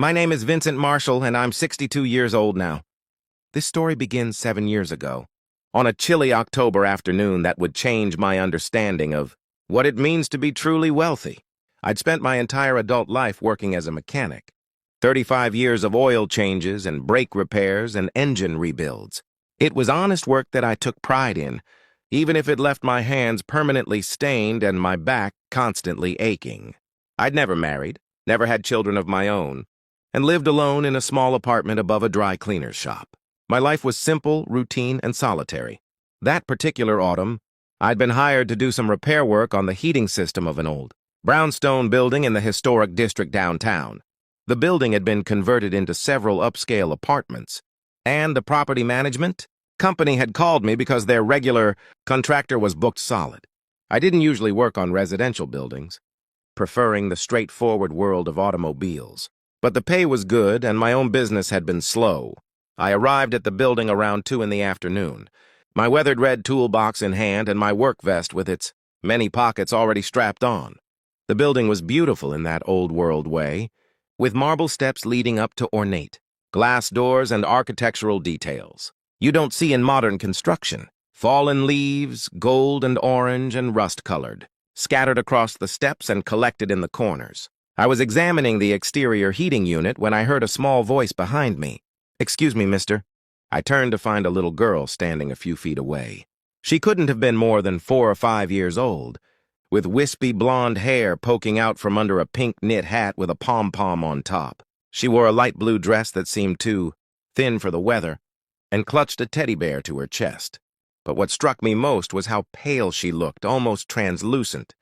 My name is Vincent Marshall, and I'm 62 years old now. This story begins 7 years ago, on a chilly October afternoon that would change my understanding of what it means to be truly wealthy. I'd spent my entire adult life working as a mechanic. 35 years of oil changes and brake repairs and engine rebuilds. It was honest work that I took pride in, even if it left my hands permanently stained and my back constantly aching. I'd never married, never had children of my own, and lived alone in a small apartment above a dry cleaner's shop. My life was simple, routine, and solitary. That particular autumn, I'd been hired to do some repair work on the heating system of an old brownstone building in the historic district downtown. The building had been converted into several upscale apartments, and the property management company had called me because their regular contractor was booked solid. I didn't usually work on residential buildings, preferring the straightforward world of automobiles. But the pay was good, and my own business had been slow. I arrived at the building around 2 in the afternoon, my weathered red toolbox in hand and my work vest with its many pockets already strapped on. The building was beautiful in that old-world way, with marble steps leading up to ornate glass doors and architectural details you don't see in modern construction. Fallen leaves, gold and orange and rust-colored, scattered across the steps and collected in the corners. I was examining the exterior heating unit when I heard a small voice behind me. "Excuse me, mister." I turned to find a little girl standing a few feet away. She couldn't have been more than 4 or 5 years old, with wispy blonde hair poking out from under a pink knit hat with a pom-pom on top. She wore a light blue dress that seemed too thin for the weather, and clutched a teddy bear to her chest. But what struck me most was how pale she looked, almost translucent,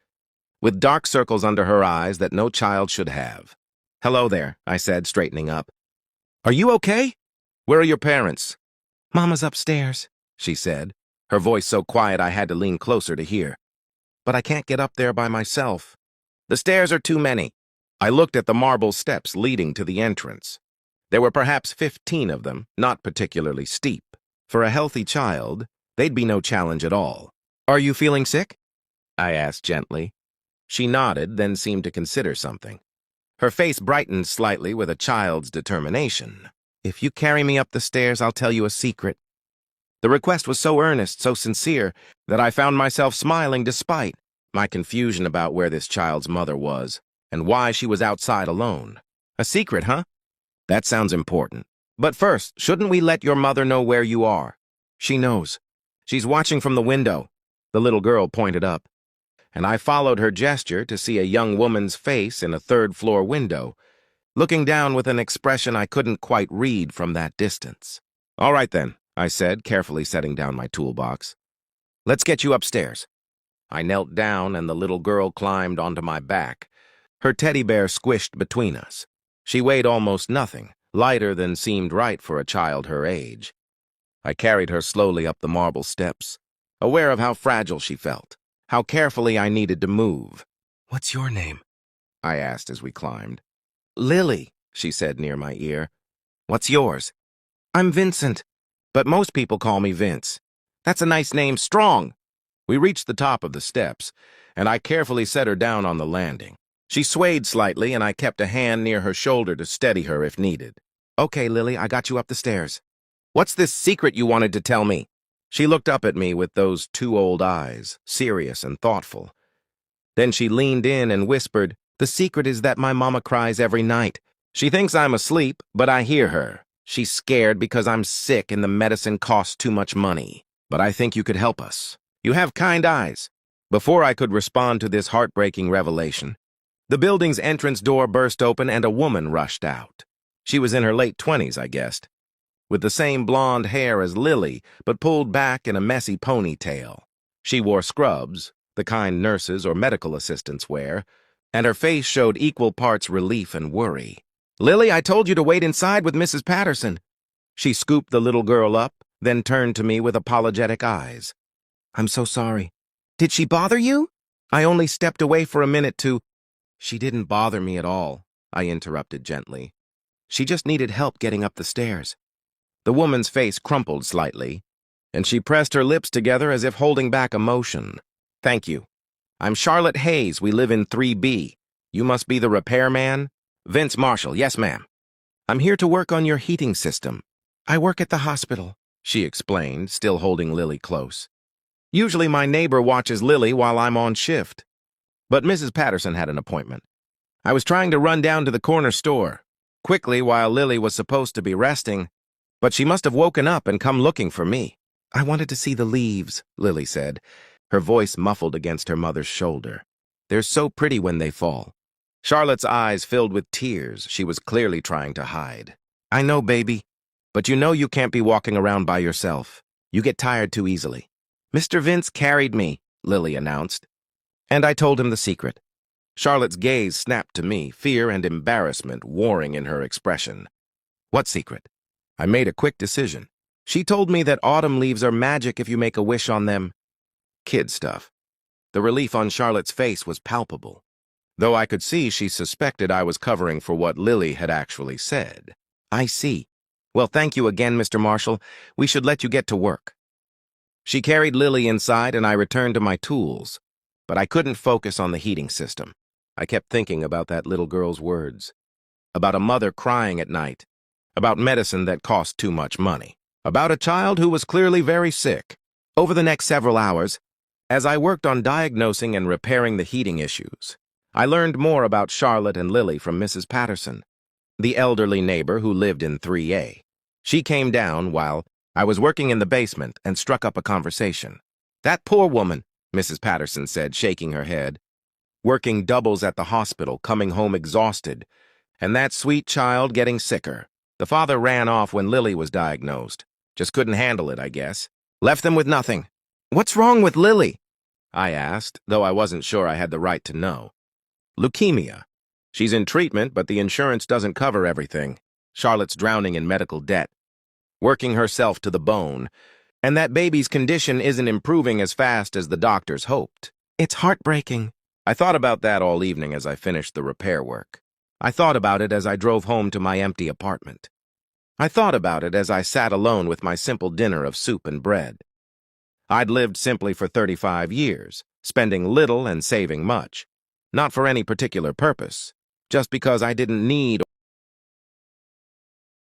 with dark circles under her eyes that no child should have. "Hello there," I said, straightening up. "Are you okay? Where are your parents?" "Mama's upstairs," she said, her voice so quiet I had to lean closer to hear. "But I can't get up there by myself. The stairs are too many." I looked at the marble steps leading to the entrance. There were perhaps 15 of them, not particularly steep. For a healthy child, they'd be no challenge at all. "Are you feeling sick?" I asked gently. She nodded, then seemed to consider something. Her face brightened slightly with a child's determination. "If you carry me up the stairs, I'll tell you a secret." The request was so earnest, so sincere, that I found myself smiling despite my confusion about where this child's mother was and why she was outside alone. "A secret, huh? That sounds important. But first, shouldn't we let your mother know where you are?" "She knows. She's watching from the window," the little girl pointed up, and I followed her gesture to see a young woman's face in a third-floor window, looking down with an expression I couldn't quite read from that distance. "All right then," I said, carefully setting down my toolbox. "Let's get you upstairs." I knelt down and the little girl climbed onto my back, her teddy bear squished between us. She weighed almost nothing, lighter than seemed right for a child her age. I carried her slowly up the marble steps, aware of how fragile she felt, how carefully I needed to move. "What's your name?" I asked as we climbed. "Lily," she said near my ear. "What's yours?" "I'm Vincent, but most people call me Vince." "That's a nice name, Strong." We reached the top of the steps, and I carefully set her down on the landing. She swayed slightly, and I kept a hand near her shoulder to steady her if needed. "Okay, Lily, I got you up the stairs. What's this secret you wanted to tell me?" She looked up at me with those 2 old eyes, serious and thoughtful. Then she leaned in and whispered, "The secret is that my mama cries every night. She thinks I'm asleep, but I hear her. She's scared because I'm sick and the medicine costs too much money. But I think you could help us. You have kind eyes." Before I could respond to this heartbreaking revelation, the building's entrance door burst open and a woman rushed out. She was in her late 20s, I guessed, with the same blonde hair as Lily, but pulled back in a messy ponytail. She wore scrubs, the kind nurses or medical assistants wear, and her face showed equal parts relief and worry. "Lily, I told you to wait inside with Mrs. Patterson." She scooped the little girl up, then turned to me with apologetic eyes. "I'm so sorry. Did she bother you?" "I only stepped away for a minute to—" "She didn't bother me at all," I interrupted gently. "She just needed help getting up the stairs." The woman's face crumpled slightly, and she pressed her lips together as if holding back emotion. "Thank you. I'm Charlotte Hayes. We live in 3B. You must be the repairman?" "Vince Marshall. Yes, ma'am." I'm here to work on your heating system. I work at the hospital, she explained, still holding Lily close. Usually my neighbor watches Lily while I'm on shift. But Mrs. Patterson had an appointment. I was trying to run down to the corner store quickly while Lily was supposed to be resting, but she must have woken up and come looking for me. I wanted to see the leaves, Lily said, her voice muffled against her mother's shoulder. They're so pretty when they fall. Charlotte's eyes filled with tears she was clearly trying to hide. I know, baby, but you know you can't be walking around by yourself. You get tired too easily. Mr. Vince carried me, Lily announced, and I told him the secret. Charlotte's gaze snapped to me, fear and embarrassment warring in her expression. What secret? I made a quick decision. She told me that autumn leaves are magic if you make a wish on them. Kid stuff. The relief on Charlotte's face was palpable, though I could see she suspected I was covering for what Lily had actually said. I see. Well, thank you again, Mr. Marshall. We should let you get to work. She carried Lily inside and I returned to my tools, but I couldn't focus on the heating system. I kept thinking about that little girl's words, about a mother crying at night, about medicine that cost too much money, about a child who was clearly very sick. Over the next several hours, as I worked on diagnosing and repairing the heating issues, I learned more about Charlotte and Lily from Mrs. Patterson, the elderly neighbor who lived in 3A. She came down while I was working in the basement and struck up a conversation. That poor woman, Mrs. Patterson said, shaking her head, working doubles at the hospital, coming home exhausted, and that sweet child getting sicker. The father ran off when Lily was diagnosed. Just couldn't handle it, I guess. Left them with nothing. What's wrong with Lily? I asked, though I wasn't sure I had the right to know. Leukemia. She's in treatment, but the insurance doesn't cover everything. Charlotte's drowning in medical debt, working herself to the bone, and that baby's condition isn't improving as fast as the doctors hoped. It's heartbreaking. I thought about that all evening as I finished the repair work. I thought about it as I drove home to my empty apartment. I thought about it as I sat alone with my simple dinner of soup and bread. I'd lived simply for 35 years, spending little and saving much, not for any particular purpose, just because I didn't need